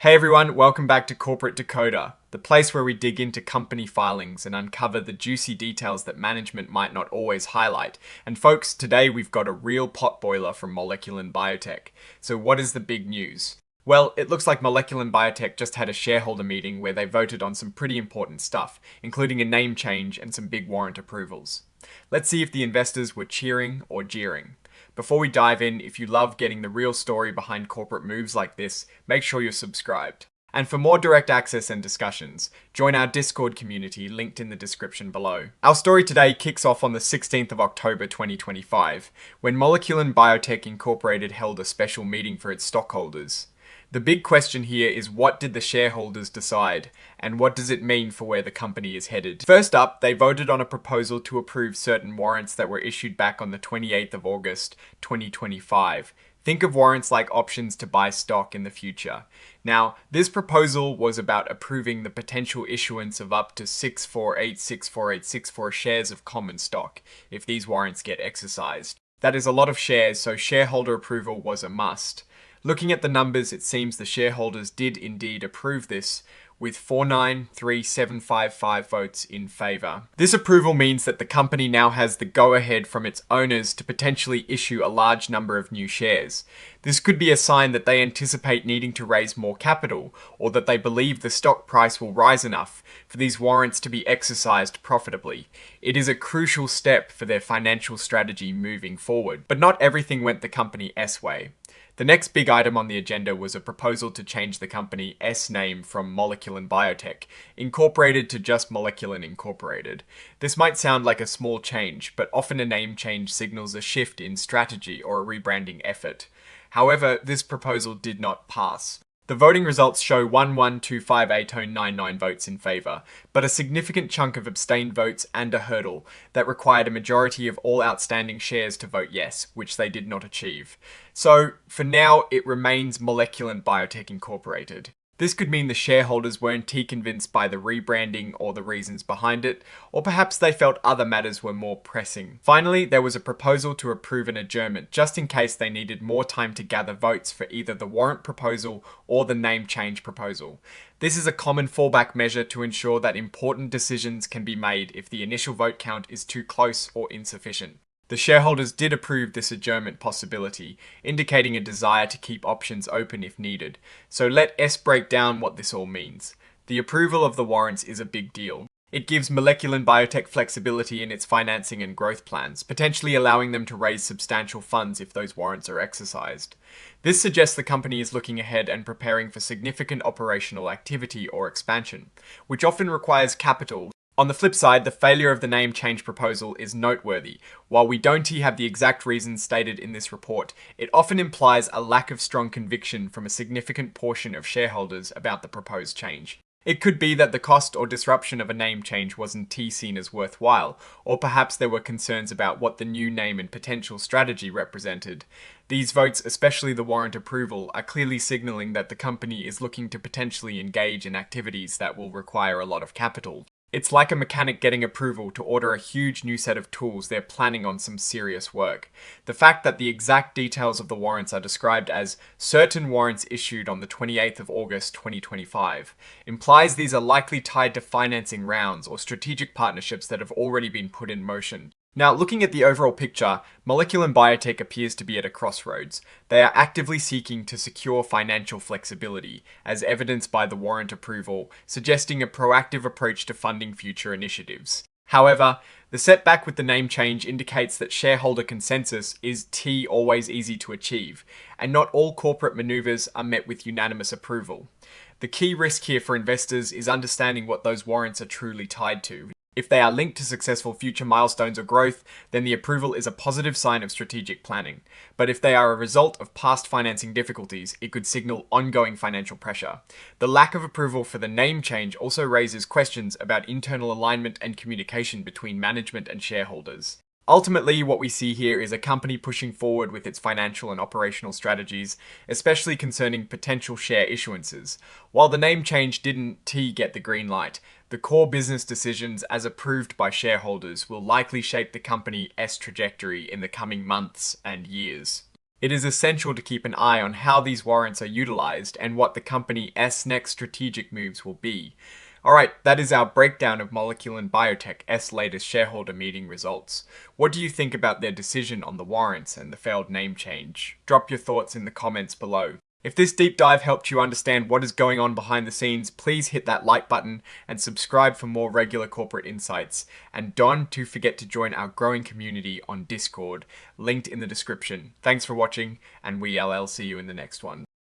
Hey everyone, welcome back to Corporate Decoder, the place where we dig into company filings and uncover the juicy details that management might not always highlight. And folks, today we've got a real potboiler from Moleculin Biotech. So what is the big news? Well, it looks like Moleculin Biotech just had a shareholder meeting where they voted on some pretty important stuff, including a name change and some big warrant approvals. Let's see if the investors were cheering or jeering. Before we dive in, if you love getting the real story behind corporate moves like this, make sure you're subscribed. And for more direct access and discussions, join our Discord community linked in the description below. Our story today kicks off on the 16th of October 2025, when Moleculin Biotech Incorporated held a special meeting for its stockholders. The big question here is, what did the shareholders decide, and what does it mean for where the company is headed? First up, they voted on a proposal to approve certain warrants that were issued back on the 28th of August 2025. Think of warrants like options to buy stock in the future. Now, this proposal was about approving the potential issuance of up to 648,648,64 shares of common stock if these warrants get exercised. That is a lot of shares, so shareholder approval was a must. Looking at the numbers, it seems the shareholders did indeed approve this, with 493,755 votes in favour. This approval means that the company now has the go-ahead from its owners to potentially issue a large number of new shares. This could be a sign that they anticipate needing to raise more capital, or that they believe the stock price will rise enough for these warrants to be exercised profitably. It is a crucial step for their financial strategy moving forward. But not everything went the company S way. The next big item on the agenda was a proposal to change the company S name from Moleculin Biotech Incorporated to just Moleculin Incorporated. This might sound like a small change, but often a name change signals a shift in strategy or a rebranding effort. However, this proposal did not pass. The voting results show 1125899 votes in favour, but a significant chunk of abstained votes and a hurdle that required a majority of all outstanding shares to vote yes, which they did not achieve. So, for now, it remains Moleculin Biotech Incorporated. This could mean the shareholders weren't too convinced by the rebranding or the reasons behind it, or perhaps they felt other matters were more pressing. Finally, there was a proposal to approve an adjournment, just in case they needed more time to gather votes for either the warrant proposal or the name change proposal. This is a common fallback measure to ensure that important decisions can be made if the initial vote count is too close or insufficient. The shareholders did approve this adjournment possibility, indicating a desire to keep options open if needed. So let S break down what this all means. The approval of the warrants is a big deal. It gives Moleculin Biotech flexibility in its financing and growth plans, potentially allowing them to raise substantial funds if those warrants are exercised. This suggests the company is looking ahead and preparing for significant operational activity or expansion, which often requires capital. On the flip side, the failure of the name change proposal is noteworthy. While we don't have the exact reasons stated in this report, it often implies a lack of strong conviction from a significant portion of shareholders about the proposed change. It could be that the cost or disruption of a name change wasn't seen as worthwhile, or perhaps there were concerns about what the new name and potential strategy represented. These votes, especially the warrant approval, are clearly signaling that the company is looking to potentially engage in activities that will require a lot of capital. It's like a mechanic getting approval to order a huge new set of tools. They're planning on some serious work. The fact that the exact details of the warrants are described as certain warrants issued on the 28th of August 2025 implies these are likely tied to financing rounds or strategic partnerships that have already been put in motion. Now, looking at the overall picture, Moleculin Biotech appears to be at a crossroads. They are actively seeking to secure financial flexibility, as evidenced by the warrant approval, suggesting a proactive approach to funding future initiatives. However, the setback with the name change indicates that shareholder consensus is always easy to achieve, and not all corporate maneuvers are met with unanimous approval. The key risk here for investors is understanding what those warrants are truly tied to. If they are linked to successful future milestones or growth, then the approval is a positive sign of strategic planning. But if they are a result of past financing difficulties, it could signal ongoing financial pressure. The lack of approval for the name change also raises questions about internal alignment and communication between management and shareholders. Ultimately, what we see here is a company pushing forward with its financial and operational strategies, especially concerning potential share issuances. While the name change didn't get the green light, the core business decisions as approved by shareholders will likely shape the company's trajectory in the coming months and years. It is essential to keep an eye on how these warrants are utilized and what the company's next strategic moves will be. Alright, that is our breakdown of Moleculin Biotech's latest shareholder meeting results. What do you think about their decision on the warrants and the failed name change? Drop your thoughts in the comments below. If this deep dive helped you understand what is going on behind the scenes, please hit that like button and subscribe for more regular corporate insights. And don't forget to join our growing community on Discord, linked in the description. Thanks for watching, and we'll see you in the next one.